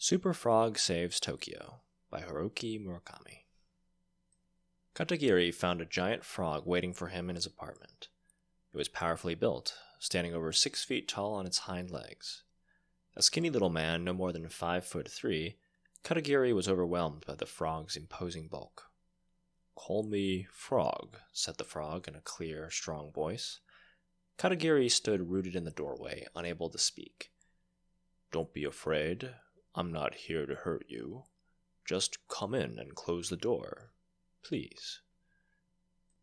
Super Frog Saves Tokyo by Haruki Murakami. Katagiri found a giant frog waiting for him in his apartment. It was powerfully built, standing over 6 feet tall on its hind legs. A skinny little man, no more than 5'3", Katagiri was overwhelmed by the frog's imposing bulk. "Call me Frog," said the frog in a clear, strong voice. Katagiri stood rooted in the doorway, unable to speak. "Don't be afraid. I'm not here to hurt you. Just come in and close the door, please."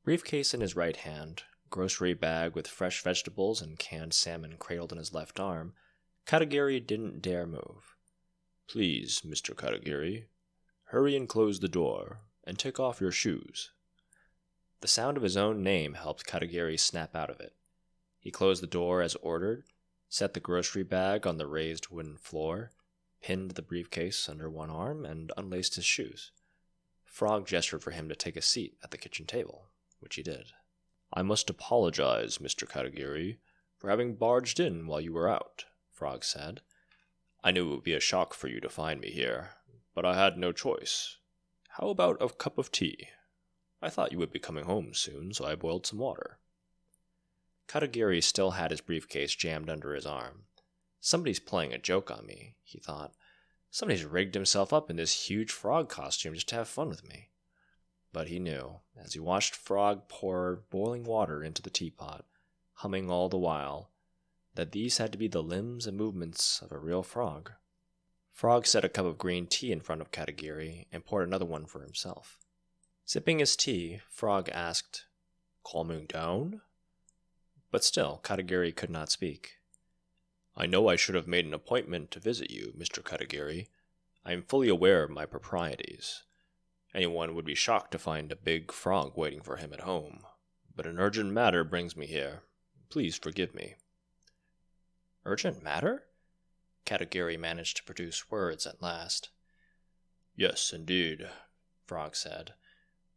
Briefcase in his right hand, grocery bag with fresh vegetables and canned salmon cradled in his left arm, Katagiri didn't dare move. "Please, Mr. Katagiri, hurry and close the door, and take off your shoes." The sound of his own name helped Katagiri snap out of it. He closed the door as ordered, set the grocery bag on the raised wooden floor, pinned the briefcase under one arm, and unlaced his shoes. Frog gestured for him to take a seat at the kitchen table, which he did. "I must apologize, Mr. Katagiri, for having barged in while you were out," Frog said. "I knew it would be a shock for you to find me here, but I had no choice. How about a cup of tea? I thought you would be coming home soon, so I boiled some water." Katagiri still had his briefcase jammed under his arm. "Somebody's playing a joke on me," he thought. "Somebody's rigged himself up in this huge frog costume just to have fun with me." But he knew, as he watched Frog pour boiling water into the teapot, humming all the while, that these had to be the limbs and movements of a real frog. Frog set a cup of green tea in front of Katagiri and poured another one for himself. Sipping his tea, Frog asked, "Calming down?" But still, Katagiri could not speak. "I know I should have made an appointment to visit you, Mr. Katagiri. I am fully aware of my proprieties. Anyone would be shocked to find a big frog waiting for him at home, but an urgent matter brings me here. Please forgive me." "Urgent matter?" Katagiri managed to produce words at last. "Yes, indeed," Frog said.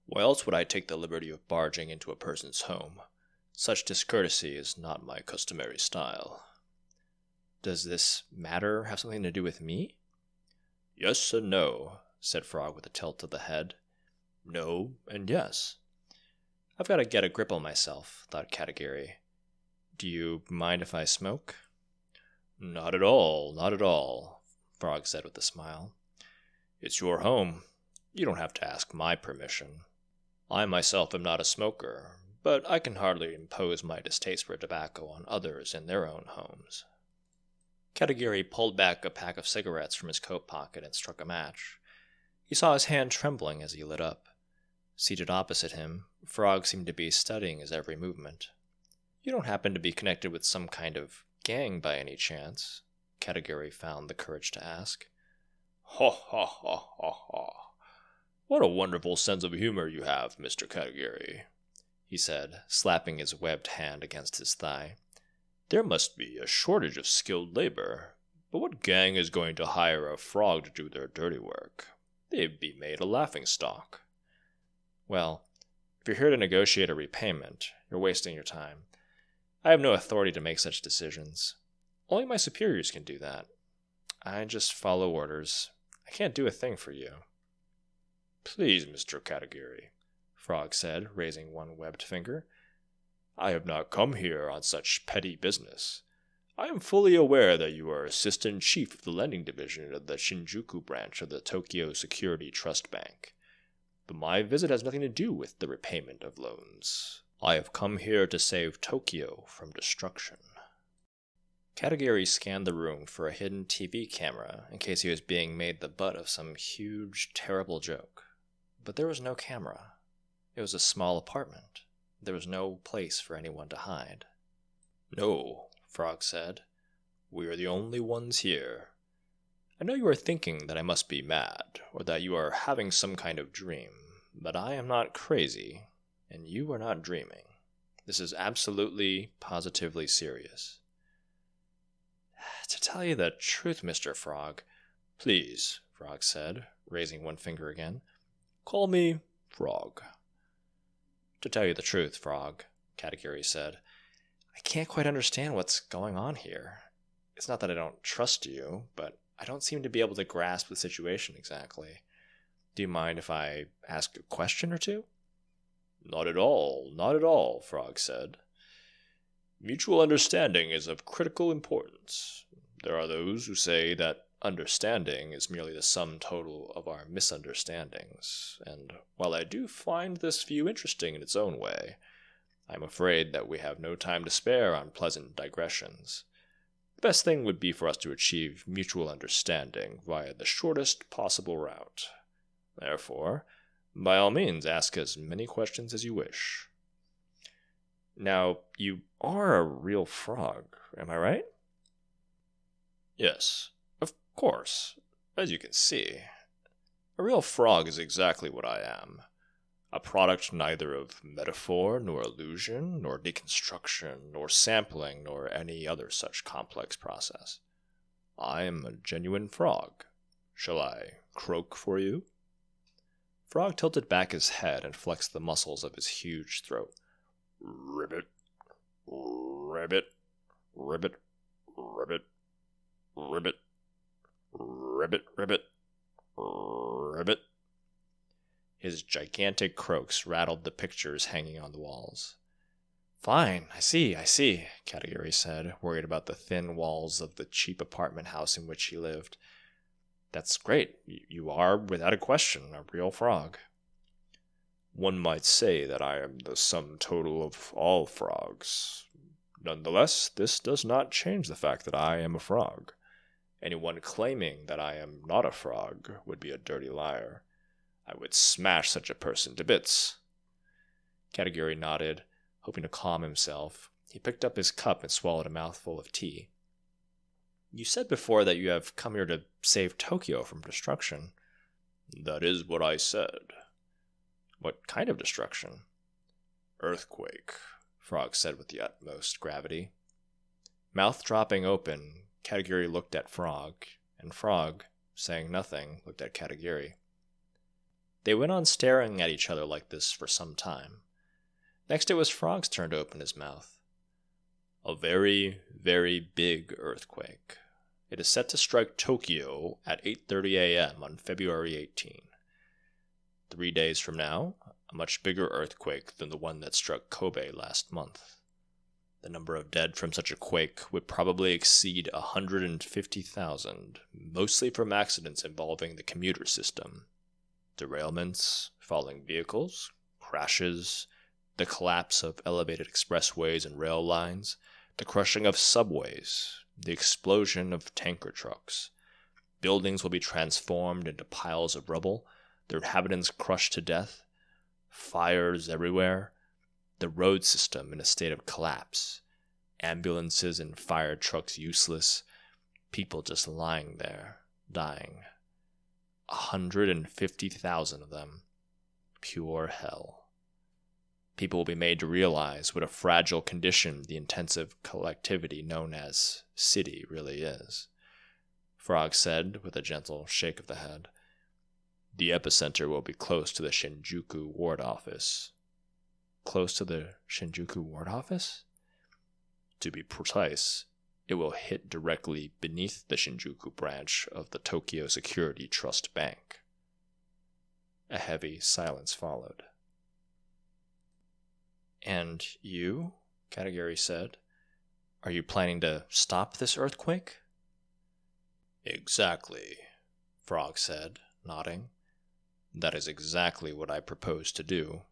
"Why else would I take the liberty of barging into a person's home? Such discourtesy is not my customary style." "Does this matter have something to do with me?" "Yes and no," said Frog with a tilt of the head. "No and yes." "I've got to get a grip on myself," thought Katagiri. "Do you mind if I smoke?" "Not at all, not at all," Frog said with a smile. "It's your home. You don't have to ask my permission. I myself am not a smoker, but I can hardly impose my distaste for tobacco on others in their own homes." Katagiri pulled back a pack of cigarettes from his coat pocket and struck a match. He saw his hand trembling as he lit up. Seated opposite him, Frog seemed to be studying his every movement. "You don't happen to be connected with some kind of gang by any chance?" Katagiri found the courage to ask. "Ha ha ha ha ha. What a wonderful sense of humor you have, Mr. Katagiri," he said, slapping his webbed hand against his thigh. "There must be a shortage of skilled labor, but what gang is going to hire a frog to do their dirty work? They'd be made a laughingstock." "Well, if you're here to negotiate a repayment, you're wasting your time. I have no authority to make such decisions. Only my superiors can do that. I just follow orders. I can't do a thing for you." "Please, Mr. Katagiri," Frog said, raising one webbed finger. "I have not come here on such petty business. I am fully aware that you are Assistant Chief of the Lending Division of the Shinjuku branch of the Tokyo Security Trust Bank. But my visit has nothing to do with the repayment of loans. I have come here to save Tokyo from destruction." Katagiri scanned the room for a hidden TV camera in case he was being made the butt of some huge, terrible joke. But there was no camera. It was a small apartment. There was no place for anyone to hide. "No," Frog said. "We are the only ones here. I know you are thinking that I must be mad, or that you are having some kind of dream, but I am not crazy, and you are not dreaming. This is absolutely, positively serious." "To tell you the truth, Mr. Frog—" "Please," Frog said, raising one finger again. "Call me Frog." "To tell you the truth, Frog," Katagiri said, "I can't quite understand what's going on here. It's not that I don't trust you, but I don't seem to be able to grasp the situation exactly. Do you mind if I ask a question or two? Not at all, not at all, Frog said. Mutual understanding is of critical importance. There are those who say that understanding is merely the sum total of our misunderstandings, and while I do find this view interesting in its own way, I am afraid that we have no time to spare on pleasant digressions. The best thing would be for us to achieve mutual understanding via the shortest possible route. Therefore, by all means, ask as many questions as you wish. Now, you are a real frog, am I right? Yes, of course. As you can see, a real frog is exactly what I am. A product neither of metaphor, nor illusion, nor deconstruction, nor sampling, nor any other such complex process. I am a genuine frog. Shall I croak for you? Frog tilted back his head and flexed the muscles of his huge throat. Ribbit, ribbit, ribbit, ribbit, ribbit, ribbit, ribbit, ribbit. His gigantic croaks rattled the pictures hanging on the walls. Fine, I see, Katagiri said, worried about the thin walls of the cheap apartment house in which he lived. That's great. You are, without a question, a real frog. One might say that I am the sum total of all frogs. Nonetheless, this does not change the fact that I am a frog. Anyone claiming that I am not a frog would be a dirty liar. I would smash such a person to bits. Katagiri nodded, hoping to calm himself. He picked up his cup and swallowed a mouthful of tea. You said before that you have come here to save Tokyo from destruction. That is what I said. What kind of destruction? Earthquake, Frog said with the utmost gravity. Mouth dropping open, Katagiri looked at Frog, and Frog, saying nothing, looked at Katagiri. They went on staring at each other like this for some time. Next it was Frog's turn to open his mouth. A very, very big earthquake. It is set to strike Tokyo at 8:30 a.m. on February 18. 3 days from now, a much bigger earthquake than the one that struck Kobe last month. The number of dead from such a quake would probably exceed 150,000, mostly from accidents involving the commuter system. Derailments, falling vehicles, crashes, the collapse of elevated expressways and rail lines, the crushing of subways, the explosion of tanker trucks. Buildings will be transformed into piles of rubble, their inhabitants crushed to death, fires everywhere, the road system in a state of collapse, ambulances and fire trucks useless, people just lying there, dying. 150,000 of them. Pure hell. People will be made to realize what a fragile condition the intensive collectivity known as city really is. Frog said with a gentle shake of the head. The epicenter will be close to the Shinjuku ward office. Close to the Shinjuku ward office? To be precise, it will hit directly beneath the Shinjuku branch of the Tokyo Security Trust Bank. A heavy silence followed. And you, Katagiri said, are you planning to stop this earthquake? Exactly, Frog said, nodding. That is exactly what I propose to do.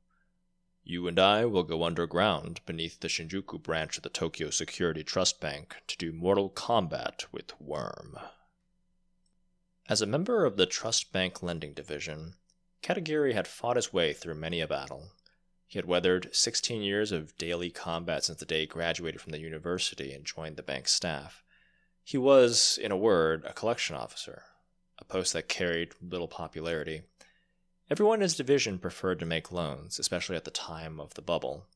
You and I will go underground beneath the Shinjuku branch of the Tokyo Security Trust Bank to do mortal combat with Worm. As a member of the Trust Bank Lending Division, Katagiri had fought his way through many a battle. He had weathered 16 years of daily combat since the day he graduated from the university and joined the bank's staff. He was, in a word, a collection officer, a post that carried little popularity. Everyone in his division preferred to make loans, especially at the time of the bubble.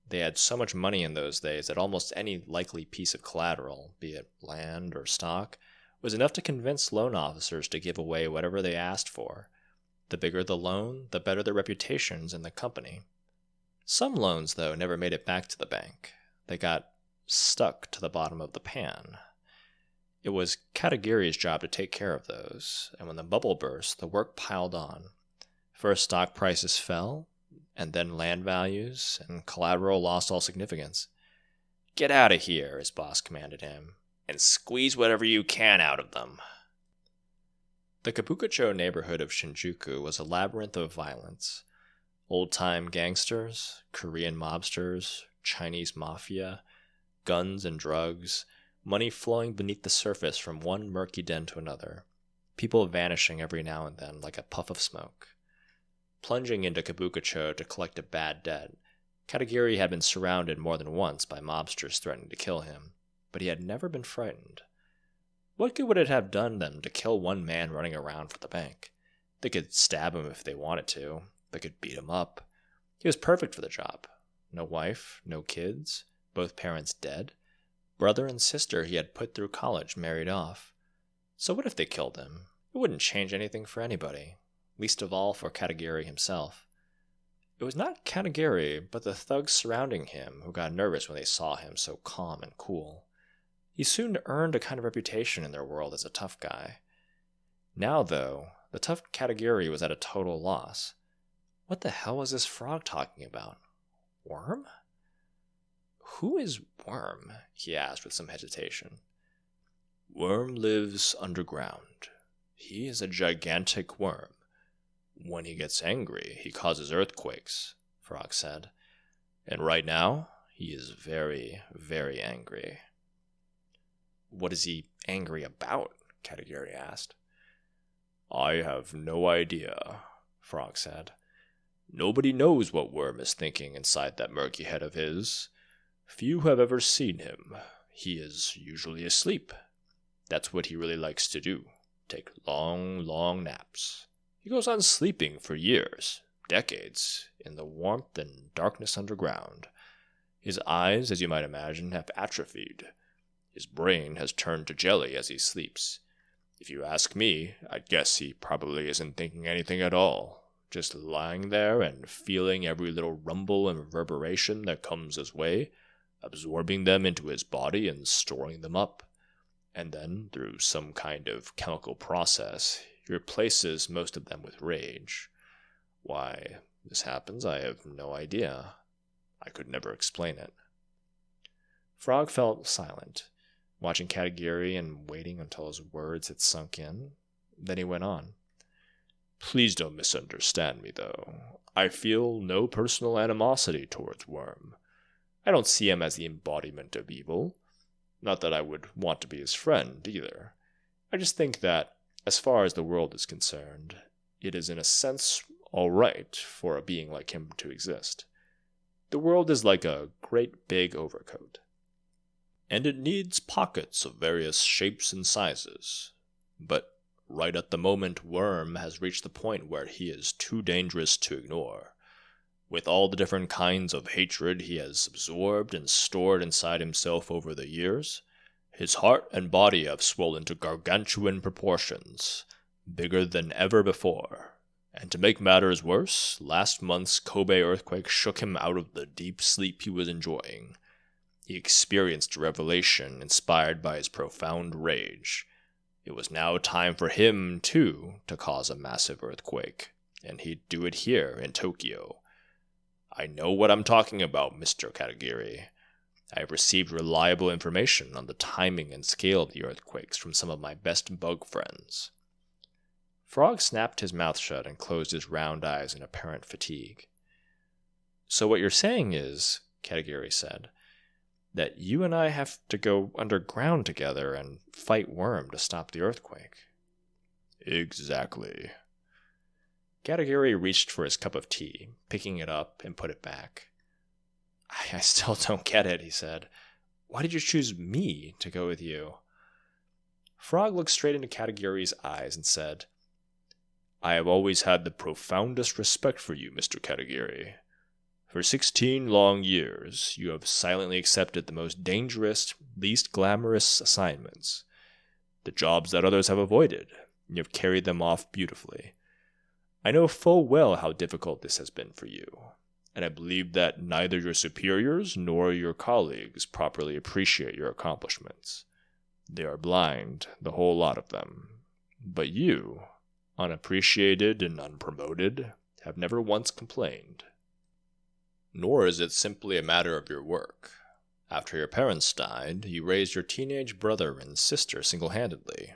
They had so much money in those days that almost any likely piece of collateral, be it land or stock, was enough to convince loan officers to give away whatever they asked for. The bigger the loan, the better their reputations in the company. Some loans, though, never made it back to the bank. They got stuck to the bottom of the pan. It was Katagiri's job to take care of those, and when the bubble burst, the work piled on. First stock prices fell, and then land values, and collateral lost all significance. "Get out of here," his boss commanded him, "and squeeze whatever you can out of them." The Kabukicho neighborhood of Shinjuku was a labyrinth of violence. Old-time gangsters, Korean mobsters, Chinese mafia, guns and drugs, money flowing beneath the surface from one murky den to another, people vanishing every now and then like a puff of smoke. Plunging into Kabukicho to collect a bad debt, Katagiri had been surrounded more than once by mobsters threatening to kill him, but he had never been frightened. What good would it have done them to kill one man running around for the bank? They could stab him if they wanted to. They could beat him up. He was perfect for the job. No wife, no kids, both parents dead. Brother and sister he had put through college married off. So what if they killed him? It wouldn't change anything for anybody, least of all for Katagiri himself. It was not Katagiri, but the thugs surrounding him who got nervous when they saw him so calm and cool. He soon earned a kind of reputation in their world as a tough guy. Now, though, the tough Katagiri was at a total loss. What the hell was this frog talking about? Worm? "Who is Worm?" he asked with some hesitation. "Worm lives underground. He is a gigantic worm. When he gets angry, he causes earthquakes," Frog said. "And right now, he is very, very angry." "What is he angry about?" Katagiri asked. "I have no idea," Frog said. "Nobody knows what Worm is thinking inside that murky head of his. Few have ever seen him. He is usually asleep. That's what he really likes to do, take long, long naps. He goes on sleeping for years, decades, in the warmth and darkness underground. His eyes, as you might imagine, have atrophied. His brain has turned to jelly as he sleeps. If you ask me, I'd guess he probably isn't thinking anything at all, just lying there and feeling every little rumble and reverberation that comes his way, absorbing them into his body and storing them up. And then, through some kind of chemical process, he replaces most of them with rage. Why this happens, I have no idea. I could never explain it." Frog felt silent, watching Katagiri and waiting until his words had sunk in. Then he went on. "Please don't misunderstand me, though. I feel no personal animosity towards Worm. I don't see him as the embodiment of evil. Not that I would want to be his friend, either. I just think that, as far as the world is concerned, it is in a sense all right for a being like him to exist. The world is like a great big overcoat, and it needs pockets of various shapes and sizes. But right at the moment, Worm has reached the point where he is too dangerous to ignore. With all the different kinds of hatred he has absorbed and stored inside himself over the years, his heart and body have swollen to gargantuan proportions, bigger than ever before. And to make matters worse, last month's Kobe earthquake shook him out of the deep sleep he was enjoying. He experienced a revelation inspired by his profound rage. It was now time for him, too, to cause a massive earthquake, and he'd do it here in Tokyo. I know what I'm talking about, Mr. Katagiri. I have received reliable information on the timing and scale of the earthquakes from some of my best bug friends." Frog snapped his mouth shut and closed his round eyes in apparent fatigue. "So what you're saying is," Katagiri said, "that you and I have to go underground together and fight Worm to stop the earthquake." "Exactly." Katagiri reached for his cup of tea, picking it up and put it back. I still don't get it," he said. "Why did you choose me to go with you?" Frog looked straight into Katagiri's eyes and said, "I have always had the profoundest respect for you, Mr. Katagiri. For 16 long years, you have silently accepted the most dangerous, least glamorous assignments, the jobs that others have avoided, and you have carried them off beautifully. I know full well how difficult this has been for you, and I believe that neither your superiors nor your colleagues properly appreciate your accomplishments. They are blind, the whole lot of them. But you, unappreciated and unpromoted, have never once complained. Nor is it simply a matter of your work. After your parents died, you raised your teenage brother and sister single-handedly,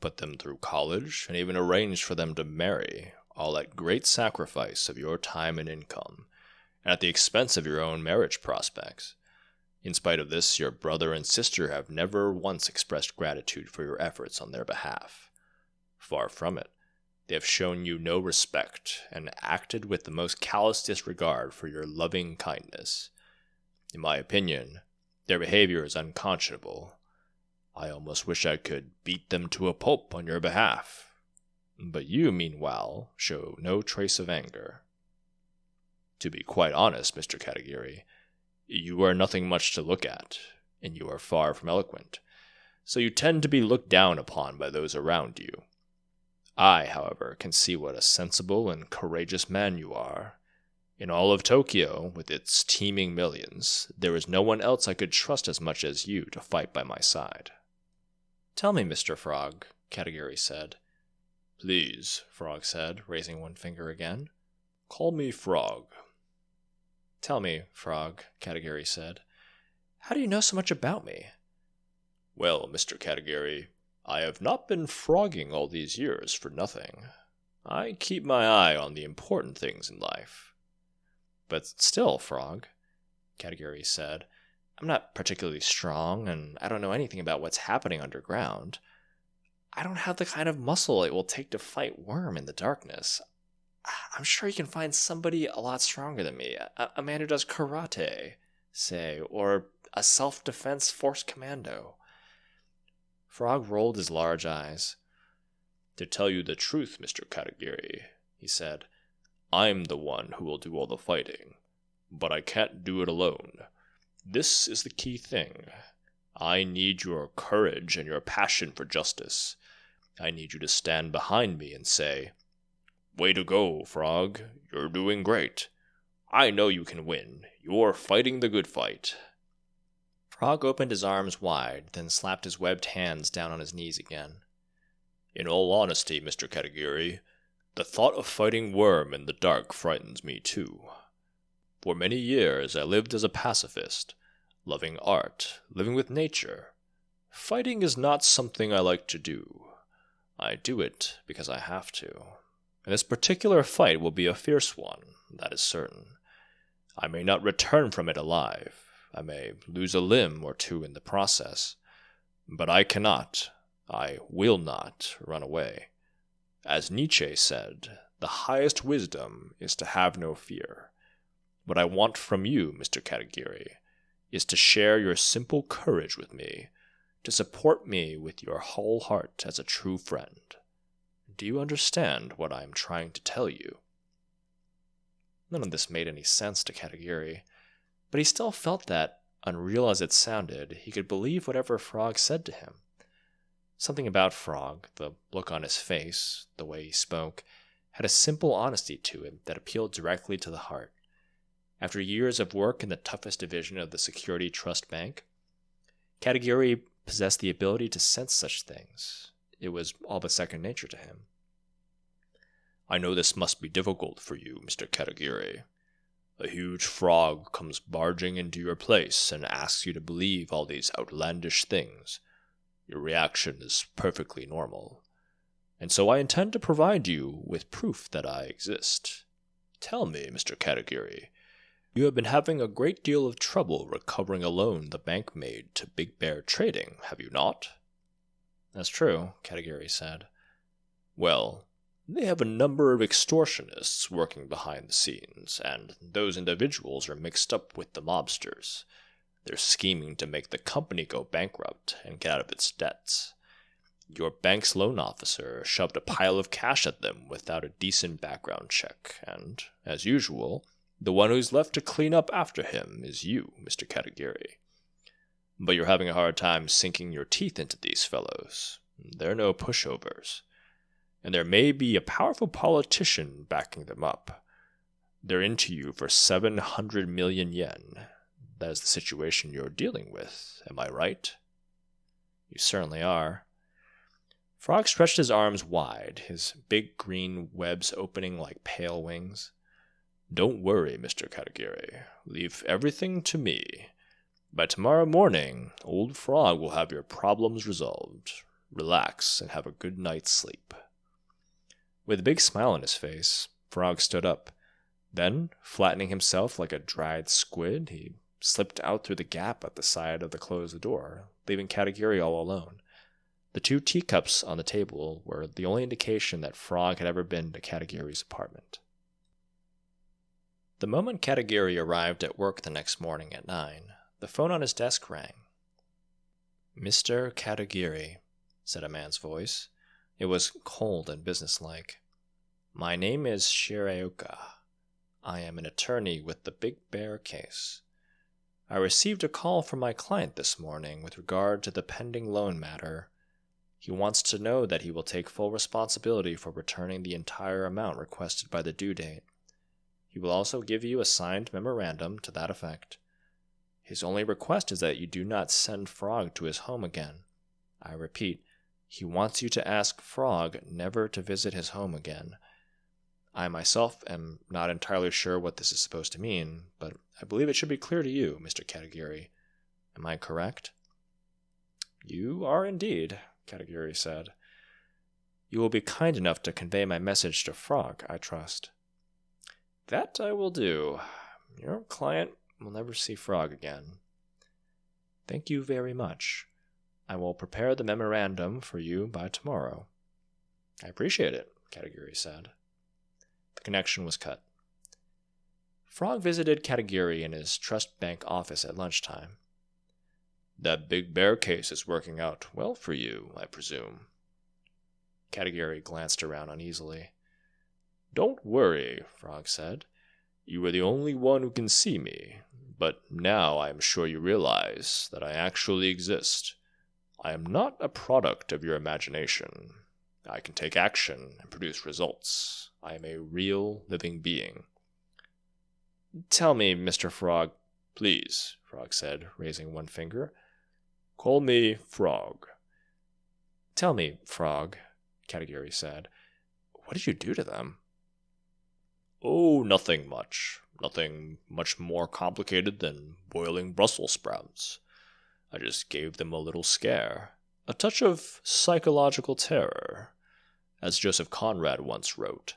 put them through college, and even arranged for them to marry, all at great sacrifice of your time and income, and at the expense of your own marriage prospects. In spite of this, your brother and sister have never once expressed gratitude for your efforts on their behalf. Far from it. They have shown you no respect, and acted with the most callous disregard for your loving kindness. In my opinion, their behavior is unconscionable. I almost wish I could beat them to a pulp on your behalf. But you, meanwhile, show no trace of anger. To be quite honest, Mr. Katagiri, you are nothing much to look at, and you are far from eloquent, so you tend to be looked down upon by those around you. I, however, can see what a sensible and courageous man you are. In all of Tokyo, with its teeming millions, there is no one else I could trust as much as you to fight by my side. Tell me, Mr. Frog, Katagiri said. Please, Frog said, raising one finger again. Call me Frog. Tell me, Frog, Katagiri said. How do you know so much about me? Well, Mr. Katagiri, I have not been frogging all these years for nothing. I keep my eye on the important things in life. But still, Frog, Katagiri said, I'm not particularly strong, and I don't know anything about what's happening underground. I don't have the kind of muscle it will take to fight Worm in the darkness. I'm sure you can find somebody a lot stronger than me, a man who does karate, say, or a self-defense force commando. Frog rolled his large eyes. To tell you the truth, Mr. Katagiri, he said, I'm the one who will do all the fighting, but I can't do it alone. This is the key thing. I need your courage and your passion for justice. I need you to stand behind me and say, Way to go, Frog. You're doing great. I know you can win. You're fighting the good fight. Frog opened his arms wide, then slapped his webbed hands down on his knees again. In all honesty, Mr. Katagiri, the thought of fighting Worm in the dark frightens me too. For many years I lived as a pacifist, loving art, living with nature. Fighting is not something I like to do. I do it because I have to. And this particular fight will be a fierce one, that is certain. I may not return from it alive. I may lose a limb or two in the process. But I will not run away. As Nietzsche said, the highest wisdom is to have no fear. What I want from you, Mr. Katagiri, is to share your simple courage with me, to support me with your whole heart as a true friend. Do you understand what I am trying to tell you? None of this made any sense to Katagiri, but he still felt that, unreal as it sounded, he could believe whatever Frog said to him. Something about Frog, the look on his face, the way he spoke, had a simple honesty to it that appealed directly to the heart. After years of work in the toughest division of the Security Trust Bank, Katagiri possessed the ability to sense such things. It was all but second nature to him. I know this must be difficult for you, Mr. Katagiri. A huge frog comes barging into your place and asks you to believe all these outlandish things. Your reaction is perfectly normal. And so I intend to provide you with proof that I exist. Tell me, Mr. Katagiri, you have been having a great deal of trouble recovering a loan the bank made to Big Bear Trading, have you not? That's true, Katagiri said. Well, they have a number of extortionists working behind the scenes, and those individuals are mixed up with the mobsters. They're scheming to make the company go bankrupt and get out of its debts. Your bank's loan officer shoved a pile of cash at them without a decent background check, and, as usual, the one who's left to clean up after him is you, Mr. Katagiri. But you're having a hard time sinking your teeth into these fellows. They're no pushovers. And there may be a powerful politician backing them up. They're into you for 700 million yen. That is the situation you're dealing with, am I right? You certainly are. Frog stretched his arms wide, his big green webs opening like pale wings. Don't worry, Mr. Katagiri. Leave everything to me. By tomorrow morning, old Frog will have your problems resolved. Relax and have a good night's sleep. With a big smile on his face, Frog stood up. Then, flattening himself like a dried squid, he slipped out through the gap at the side of the closed door, leaving Katagiri all alone. The 2 teacups on the table were the only indication that Frog had ever been to Katagiri's apartment. The moment Katagiri arrived at work the next morning at 9, the phone on his desk rang. "Mr. Katagiri," said a man's voice. It was cold and businesslike. "My name is Shiraoka. I am an attorney with the Big Bear case. I received a call from my client this morning with regard to the pending loan matter. He wants to know that he will take full responsibility for returning the entire amount requested by the due date. He will also give you a signed memorandum to that effect. His only request is that you do not send Frog to his home again. I repeat, he wants you to ask Frog never to visit his home again. I myself am not entirely sure what this is supposed to mean, but I believe it should be clear to you, Mr. Katagiri. Am I correct?" "You are indeed," Katagiri said. "You will be kind enough to convey my message to Frog, I trust." "That I will do. Your client will never see Frog again." "Thank you very much. I will prepare the memorandum for you by tomorrow." "I appreciate it," Katagiri said. The connection was cut. Frog visited Katagiri in his trust bank office at lunchtime. "That Big Bear case is working out well for you, I presume." Katagiri glanced around uneasily. "Don't worry," Frog said. "You are the only one who can see me, but now I am sure you realize that I actually exist. I am not a product of your imagination. I can take action and produce results. I am a real living being." "Tell me, Mr. Frog." "Please," Frog said, raising one finger. "Call me Frog." "Tell me, Frog," Katagiri said, "what did you do to them?" "Oh, nothing much. Nothing much more complicated than boiling Brussels sprouts. I just gave them a little scare. A touch of psychological terror. As Joseph Conrad once wrote,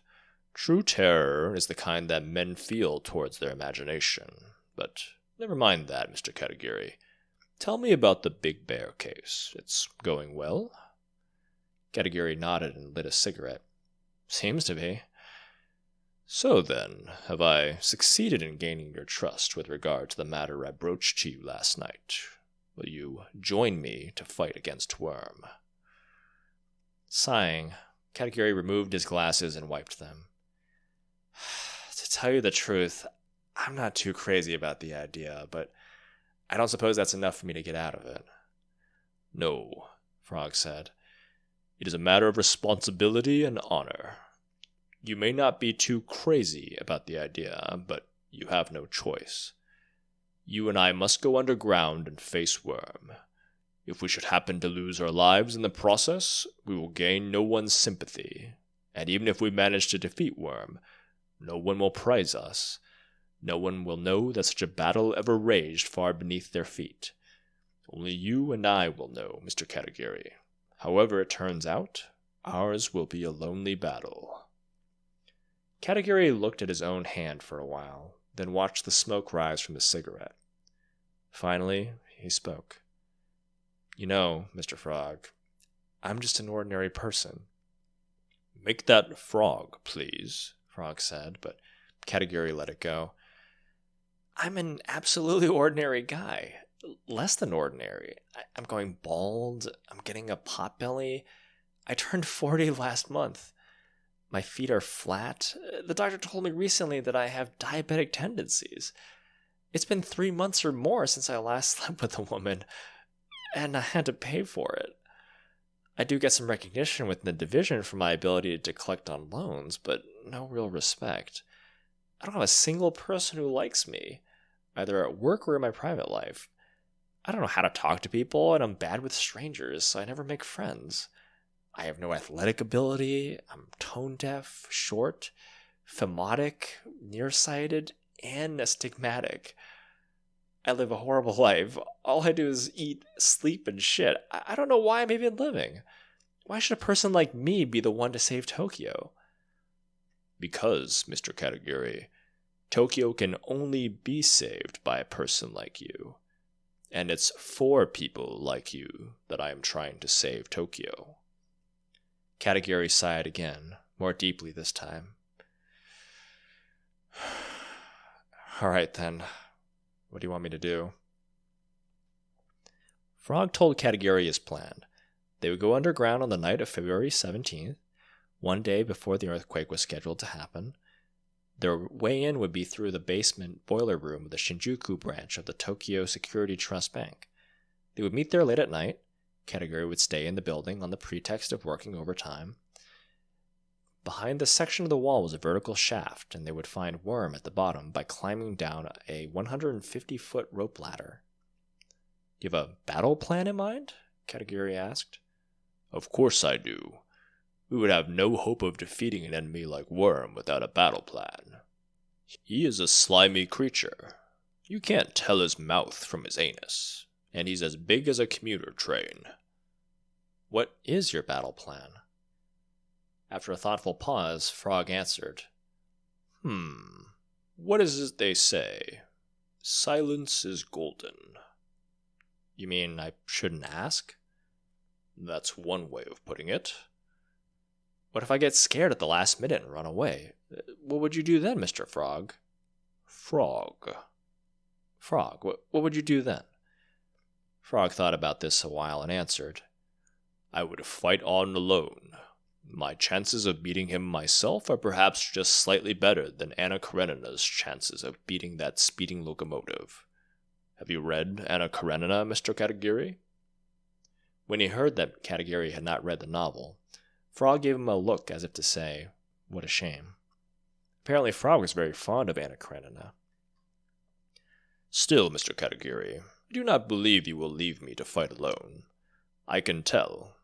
true terror is the kind that men feel towards their imagination. But never mind that, Mr. Katagiri. Tell me about the Big Bear case. It's going well?" Katagiri nodded and lit a cigarette. "Seems to be." "So then, have I succeeded in gaining your trust with regard to the matter I broached to you last night? Will you join me to fight against Worm?" Sighing, Katagiri removed his glasses and wiped them. "To tell you the truth, I'm not too crazy about the idea, but I don't suppose that's enough for me to get out of it." "No," Frog said. "It is a matter of responsibility and honor. You may not be too crazy about the idea, but you have no choice. You and I must go underground and face Worm. If we should happen to lose our lives in the process, we will gain no one's sympathy, and even if we manage to defeat Worm, no one will prize us. No one will know that such a battle ever raged far beneath their feet. Only you and I will know, Mr. Katagiri. However it turns out, ours will be a lonely battle." Katagiri looked at his own hand for a while, then watched the smoke rise from his cigarette. Finally, he spoke. "You know, Mr. Frog, I'm just an ordinary person." "Make that Frog, please," Frog said, but Katagiri let it go. "I'm an absolutely ordinary guy. Less than ordinary. I'm going bald. I'm getting a potbelly. I turned 40 last month. My feet are flat. The doctor told me recently that I have diabetic tendencies. It's been 3 months or more since I last slept with a woman, and I had to pay for it. I do get some recognition within the division for my ability to collect on loans, but no real respect. I don't have a single person who likes me, either at work or in my private life. I don't know how to talk to people, and I'm bad with strangers, so I never make friends. I have no athletic ability, I'm tone deaf, short, phimotic, nearsighted, and astigmatic. I live a horrible life. All I do is eat, sleep, and shit. I don't know why I'm even living. Why should a person like me be the one to save Tokyo? Because, Mr. Katagiri, Tokyo can only be saved by a person like you. And it's for people like you that I am trying to save Tokyo. Katagiri sighed again, more deeply this time. All right, then. What do you want me to do? Frog told Katagiri his plan. They would go underground on the night of February 17th, one day before the earthquake was scheduled to happen. Their way in would be through the basement boiler room of the Shinjuku branch of the Tokyo Security Trust Bank. They would meet there late at night. Katagiri would stay in the building on the pretext of working overtime. Behind this section of the wall was a vertical shaft, and they would find Worm at the bottom by climbing down a 150-foot rope ladder. "Do you have a battle plan in mind?" Katagiri asked. Of course I do. We would have no hope of defeating an enemy like Worm without a battle plan. He is a slimy creature. You can't tell his mouth from his anus, and he's as big as a commuter train. What is your battle plan? After a thoughtful pause, Frog answered, What is it they say? Silence is golden. You mean I shouldn't ask? That's one way of putting it. What if I get scared at the last minute and run away? What would you do then, Mr. Frog? Frog, what would you do then? Frog thought about this a while and answered, I would fight on alone. My chances of beating him myself are perhaps just slightly better than Anna Karenina's chances of beating that speeding locomotive. Have you read Anna Karenina, Mr. Katagiri? When he heard that Katagiri had not read the novel, Frog gave him a look as if to say, what a shame. Apparently Frog was very fond of Anna Karenina. Still, Mr. Katagiri, I do not believe you will leave me to fight alone. I can tell.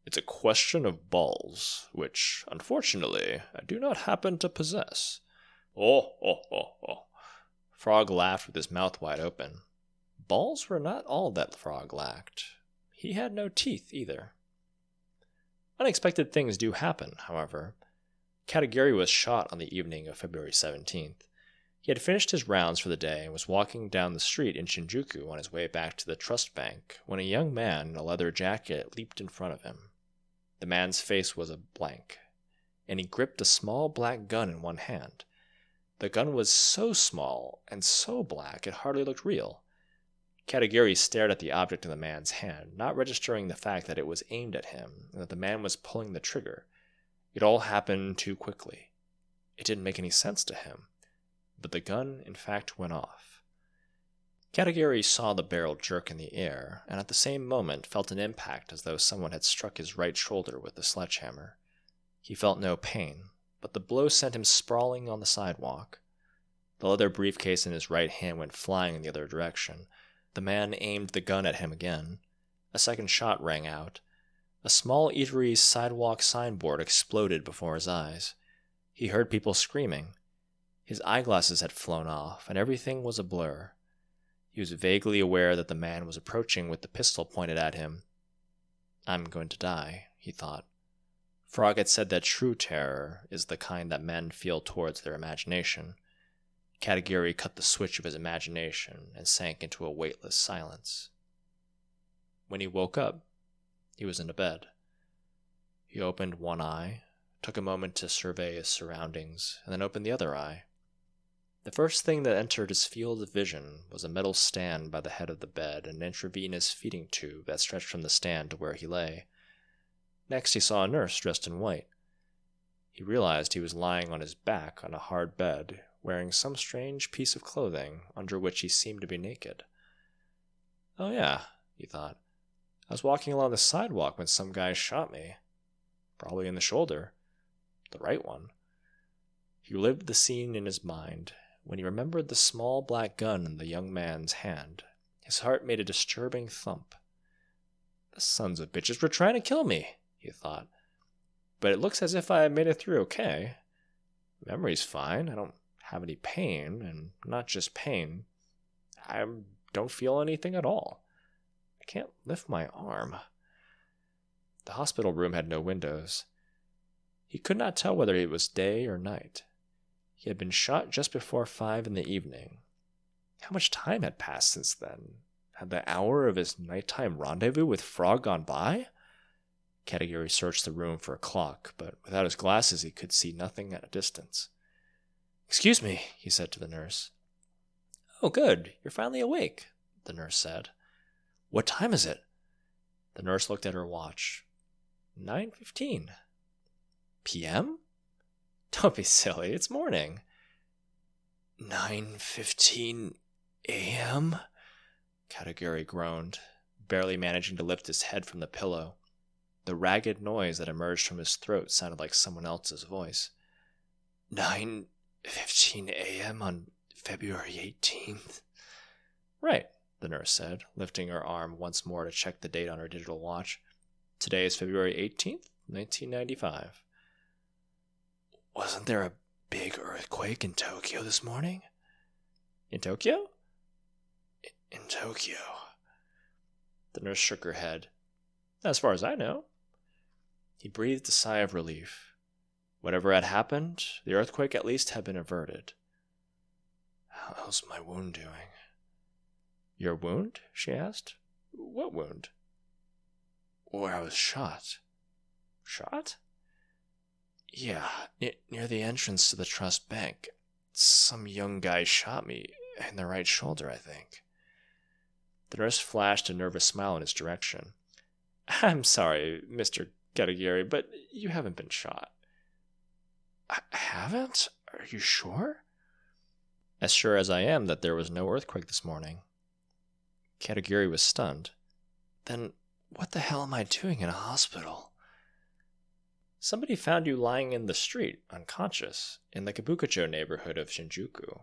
It's a question of balls, which, unfortunately, I do not happen to possess. Oh. Frog laughed with his mouth wide open. Balls were not all that Frog lacked. He had no teeth either. Unexpected things do happen, however. Katagiri was shot on the evening of February 17th. He had finished his rounds for the day and was walking down the street in Shinjuku on his way back to the trust bank when a young man in a leather jacket leaped in front of him. The man's face was a blank, and he gripped a small black gun in one hand. The gun was so small and so black it hardly looked real. Katagiri stared at the object in the man's hand, not registering the fact that it was aimed at him and that the man was pulling the trigger. It all happened too quickly. It didn't make any sense to him, but the gun in fact went off. Katagiri saw the barrel jerk in the air, and at the same moment felt an impact as though someone had struck his right shoulder with a sledgehammer. He felt no pain, but the blow sent him sprawling on the sidewalk. The leather briefcase in his right hand went flying in the other direction. The man aimed the gun at him again. A second shot rang out. A small eatery's sidewalk signboard exploded before his eyes. He heard people screaming. His eyeglasses had flown off, and everything was a blur. He was vaguely aware that the man was approaching with the pistol pointed at him. I'm going to die, he thought. Frog had said that true terror is the kind that men feel towards their imagination. Katagiri cut the switch of his imagination and sank into a weightless silence. When he woke up, he was in a bed. He opened one eye, took a moment to survey his surroundings, and then opened the other eye. The first thing that entered his field of vision was a metal stand by the head of the bed and an intravenous feeding tube that stretched from the stand to where he lay. Next he saw a nurse dressed in white. He realized he was lying on his back on a hard bed, wearing some strange piece of clothing under which he seemed to be naked. Oh yeah, he thought. I was walking along the sidewalk when some guy shot me. Probably in the shoulder. The right one. He relived the scene in his mind. When he remembered the small black gun in the young man's hand, His heart made a disturbing thump. The sons of bitches were trying to kill me, he thought. But it looks as if I made it through okay. Memory's fine. I don't have any pain, and not just pain. I don't feel anything at all. I can't lift my arm. The hospital room had no windows. He could not tell whether it was day or night. He had been shot just before 5 in the evening. How much time had passed since then? Had the hour of his nighttime rendezvous with Frog gone by? Katagiri searched the room for a clock, but without his glasses he could see nothing at a distance. "Excuse me," he said to the nurse. "Oh, good. You're finally awake," the nurse said. "What time is it?" The nurse looked at her watch. 9:15. PM? Don't be silly. It's morning. 9:15 a.m.? Katagiri groaned, barely managing to lift his head from the pillow. The ragged noise that emerged from his throat sounded like someone else's voice. 9:15 a.m. on February 18th? Right, the nurse said, lifting her arm once more to check the date on her digital watch. Today is February 18th, 1995. Wasn't there a big earthquake in Tokyo this morning? In Tokyo? In Tokyo. The nurse shook her head. As far as I know. He breathed a sigh of relief. Whatever had happened, the earthquake at least had been averted. How's my wound doing? Your wound? She asked. What wound? Where I was shot. Shot? Yeah, near the entrance to the Trust Bank. Some young guy shot me in the right shoulder, I think. The nurse flashed a nervous smile in his direction. I'm sorry, Mr. Katagiri, but you haven't been shot. I haven't? Are you sure? As sure as I am that there was no earthquake this morning. Katagiri was stunned. Then what the hell am I doing in a hospital? Somebody found you lying in the street, unconscious, in the Kabukicho neighborhood of Shinjuku.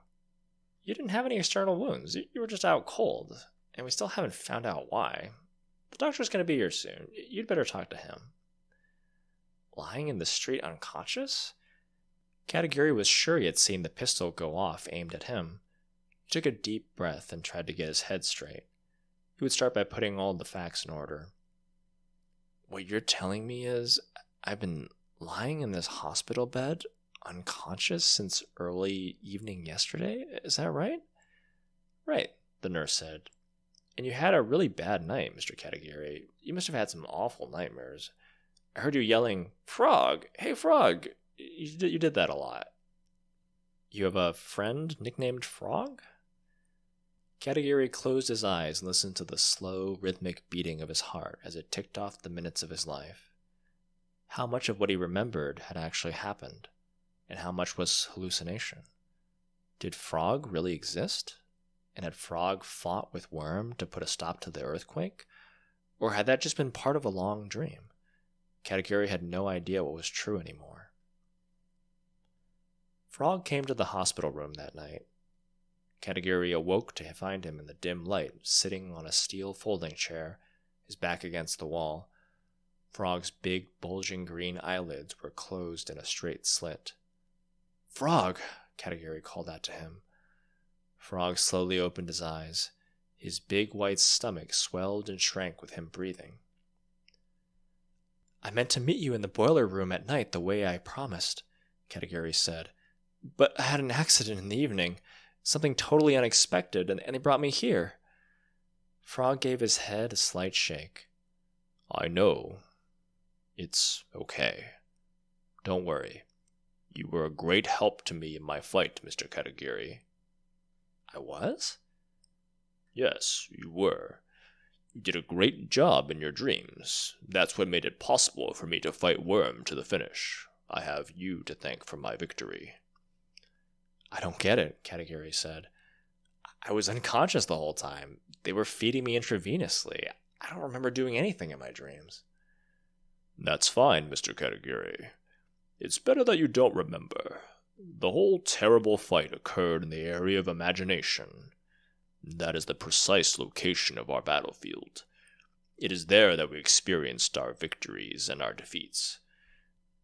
You didn't have any external wounds. You were just out cold, and we still haven't found out why. The doctor's going to be here soon. You'd better talk to him. Lying in the street unconscious? Katagiri was sure he had seen the pistol go off aimed at him. He took a deep breath and tried to get his head straight. He would start by putting all the facts in order. What you're telling me is I've been lying in this hospital bed, unconscious since early evening yesterday? Is that right? Right, the nurse said. And you had a really bad night, Mr. Katagiri. You must have had some awful nightmares. I heard you yelling, Frog! Hey, Frog! You did that a lot. You have a friend nicknamed Frog? Katagiri closed his eyes and listened to the slow, rhythmic beating of his heart as it ticked off the minutes of his life. How much of what he remembered had actually happened, and how much was hallucination? Did Frog really exist? And had Frog fought with Worm to put a stop to the earthquake? Or had that just been part of a long dream? Katagiri had no idea what was true anymore. Frog came to the hospital room that night. Katagiri awoke to find him in the dim light, sitting on a steel folding chair, his back against the wall. Frog's big, bulging green eyelids were closed in a straight slit. Frog! Katagiri called out to him. Frog slowly opened his eyes. His big white stomach swelled and shrank with him breathing. I meant to meet you in the boiler room at night the way I promised, Katagiri said. But I had an accident in the evening, something totally unexpected, and they brought me here. Frog gave his head a slight shake. I know. It's okay. Don't worry. You were a great help to me in my fight, Mr. Katagiri. I was? Yes, you were. You did a great job in your dreams. That's what made it possible for me to fight Worm to the finish. I have you to thank for my victory. I don't get it, Katagiri said. I was unconscious the whole time. They were feeding me intravenously. I don't remember doing anything in my dreams. That's fine, Mr. Katagiri. It's better that you don't remember. The whole terrible fight occurred in the area of imagination. That is the precise location of our battlefield. It is there that we experienced our victories and our defeats.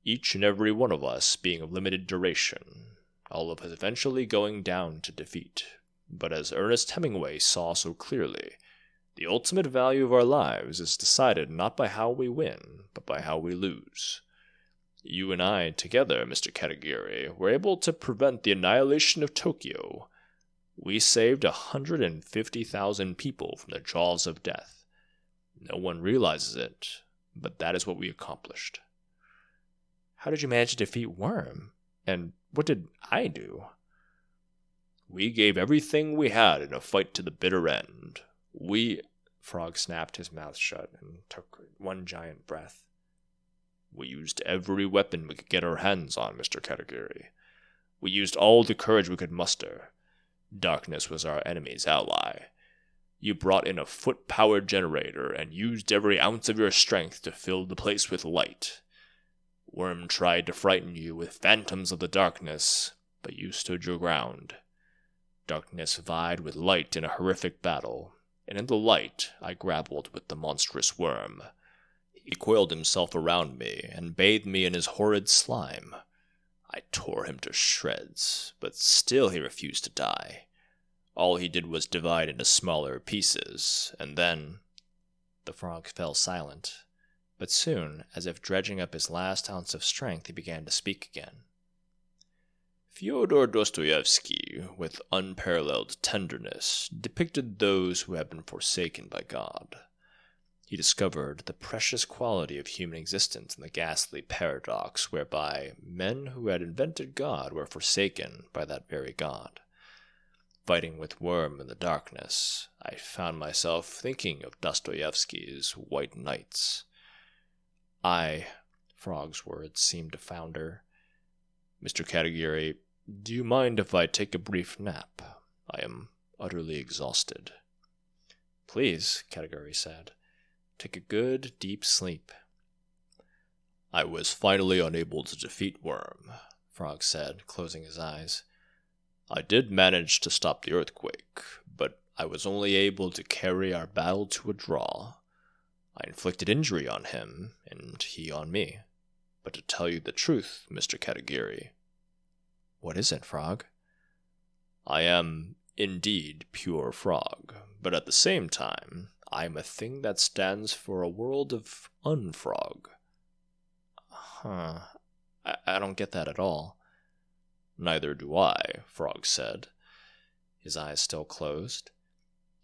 Each and every one of us being of limited duration, all of us eventually going down to defeat. But as Ernest Hemingway saw so clearly, the ultimate value of our lives is decided not by how we win, but by how we lose. You and I, together, Mr. Katagiri, were able to prevent the annihilation of Tokyo. We saved 150,000 people from the jaws of death. No one realizes it, but that is what we accomplished. How did you manage to defeat Worm? And what did I do? We gave everything we had in a fight to the bitter end. Frog snapped his mouth shut and took one giant breath. We used every weapon we could get our hands on, Mr. Katagiri. We used all the courage we could muster. Darkness was our enemy's ally. You brought in a foot-powered generator and used every ounce of your strength to fill the place with light. Worm tried to frighten you with phantoms of the darkness, but you stood your ground. Darkness vied with light in a horrific battle, and in the light I grappled with the monstrous worm. He coiled himself around me and bathed me in his horrid slime. I tore him to shreds, but still he refused to die. All he did was divide into smaller pieces, and then... The frog fell silent, but soon, as if dredging up his last ounce of strength, he began to speak again. Fyodor Dostoevsky, with unparalleled tenderness, depicted those who have been forsaken by God. He discovered the precious quality of human existence in the ghastly paradox whereby men who had invented God were forsaken by that very God. Fighting with Worm in the darkness, I found myself thinking of Dostoevsky's White Nights. Frog's words seemed to founder. Mr. Katagiri, do you mind if I take a brief nap? I am utterly exhausted. Please, Katagiri said. Take a good, deep sleep. I was finally unable to defeat Worm, Frog said, closing his eyes. I did manage to stop the earthquake, but I was only able to carry our battle to a draw. I inflicted injury on him, and he on me. But to tell you the truth, Mr. Katagiri... What is it, Frog? I am, indeed, pure frog, but at the same time, I am a thing that stands for a world of unfrog. Huh. I don't get that at all. Neither do I, Frog said, his eyes still closed.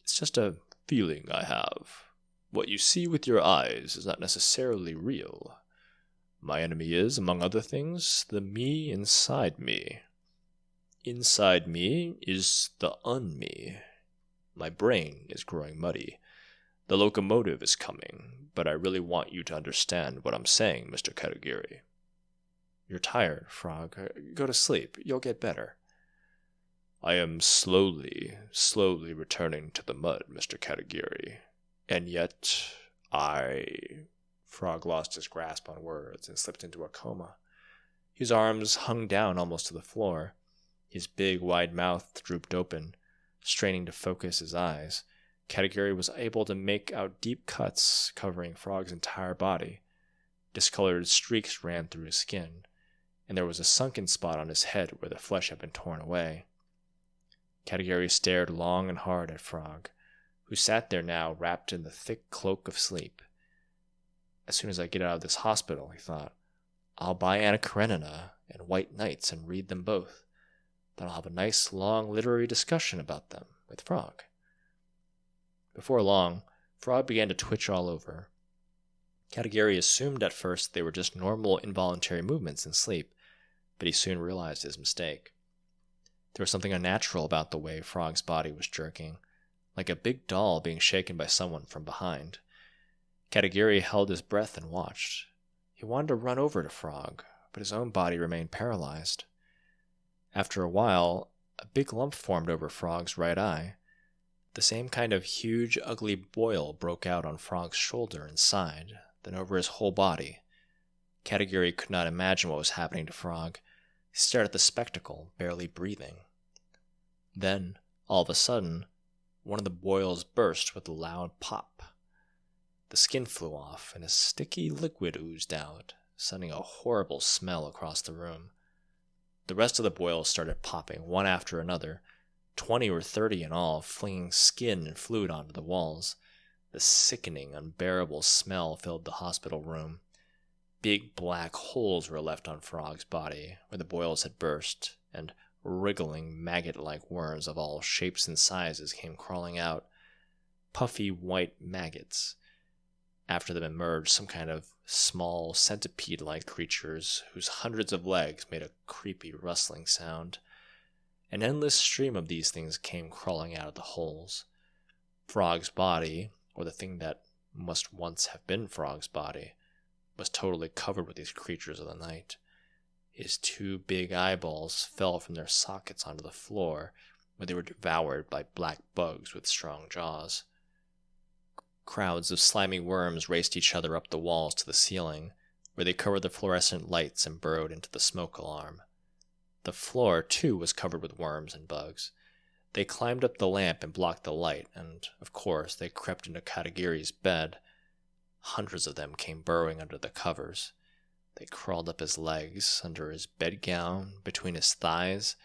It's just a feeling I have. What you see with your eyes is not necessarily real. My enemy is, among other things, the me inside me. Inside me is the un-me. My brain is growing muddy. The locomotive is coming, but I really want you to understand what I'm saying, Mr. Katagiri. You're tired, Frog. Go to sleep. You'll get better. I am slowly returning to the mud, Mr. Katagiri. And yet, Frog lost his grasp on words and slipped into a coma. His arms hung down almost to the floor. His big, wide mouth drooped open, straining to focus his eyes. Katagiri was able to make out deep cuts covering Frog's entire body. Discolored streaks ran through his skin, and there was a sunken spot on his head where the flesh had been torn away. Katagiri stared long and hard at Frog, who sat there now wrapped in the thick cloak of sleep. As soon as I get out of this hospital, he thought, I'll buy Anna Karenina and White Nights and read them both. Then I'll have a nice, long literary discussion about them with Frog. Before long, Frog began to twitch all over. Katagiri assumed at first they were just normal involuntary movements in sleep, but he soon realized his mistake. There was something unnatural about the way Frog's body was jerking, like a big doll being shaken by someone from behind. Katagiri held his breath and watched. He wanted to run over to Frog, but his own body remained paralyzed. After a while, a big lump formed over Frog's right eye. The same kind of huge, ugly boil broke out on Frog's shoulder and side, then over his whole body. Katagiri could not imagine what was happening to Frog. He stared at the spectacle, barely breathing. Then, all of a sudden, one of the boils burst with a loud pop. The skin flew off, and a sticky liquid oozed out, sending a horrible smell across the room. The rest of the boils started popping, one after another, 20 or 30 in all, flinging skin and fluid onto the walls. The sickening, unbearable smell filled the hospital room. Big black holes were left on Frog's body, where the boils had burst, and wriggling, maggot-like worms of all shapes and sizes came crawling out. Puffy white maggots. After them emerged some kind of small centipede-like creatures whose hundreds of legs made a creepy rustling sound. An endless stream of these things came crawling out of the holes. Frog's body, or the thing that must once have been Frog's body, was totally covered with these creatures of the night. His two big eyeballs fell from their sockets onto the floor, where they were devoured by black bugs with strong jaws. Crowds of slimy worms raced each other up the walls to the ceiling, where they covered the fluorescent lights and burrowed into the smoke alarm. The floor, too, was covered with worms and bugs. They climbed up the lamp and blocked the light, and, of course, they crept into Katagiri's bed. Hundreds of them came burrowing under the covers. They crawled up his legs, under his bedgown, between his thighs.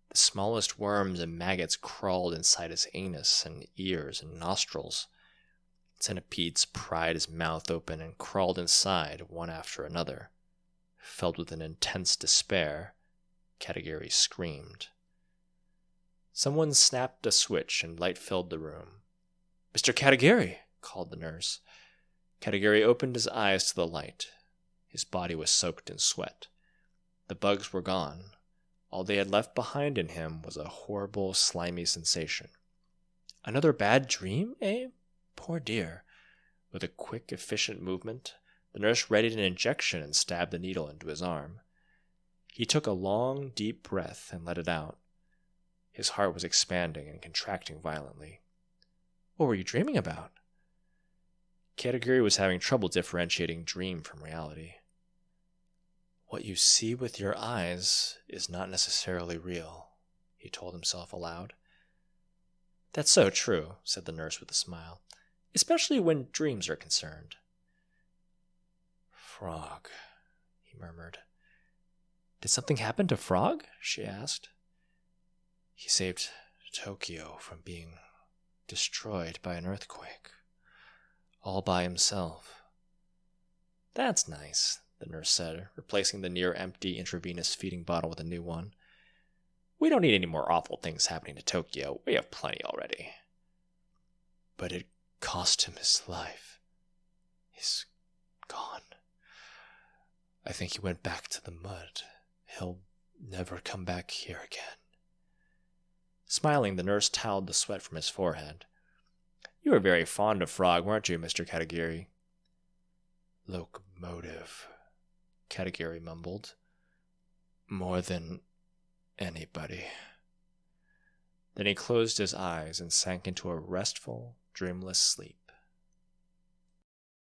The smallest worms and maggots crawled inside his anus and ears and nostrils. Centipedes pried his mouth open and crawled inside, one after another. Filled with an intense despair, Katagiri screamed. Someone snapped a switch and light filled the room. "Mr. Katagiri!" called the nurse. Katagiri opened his eyes to the light. His body was soaked in sweat. The bugs were gone. All they had left behind in him was a horrible, slimy sensation. "Another bad dream, eh? Poor dear." With a quick, efficient movement, the nurse readied an injection and stabbed the needle into his arm. He took a long, deep breath and let it out. His heart was expanding and contracting violently. "What were you dreaming about?" Katagiri was having trouble differentiating dream from reality. "What you see with your eyes is not necessarily real," he told himself aloud. "That's so true," said the nurse with a smile, "especially when dreams are concerned." "Frog," he murmured. "Did something happen to Frog?" she asked. "He saved Tokyo from being destroyed by an earthquake, all by himself." "That's nice," the nurse said, replacing the near-empty intravenous feeding bottle with a new one. "We don't need any more awful things happening to Tokyo. We have plenty already." "But it cost him his life. He's gone. I think he went back to the mud. He'll never come back here again." Smiling, the nurse toweled the sweat from his forehead. "You were very fond of Frog, weren't you, Mr. Katagiri?" "Locomotive," Katagiri mumbled. "More than anybody." Then he closed his eyes and sank into a restful, dreamless sleep.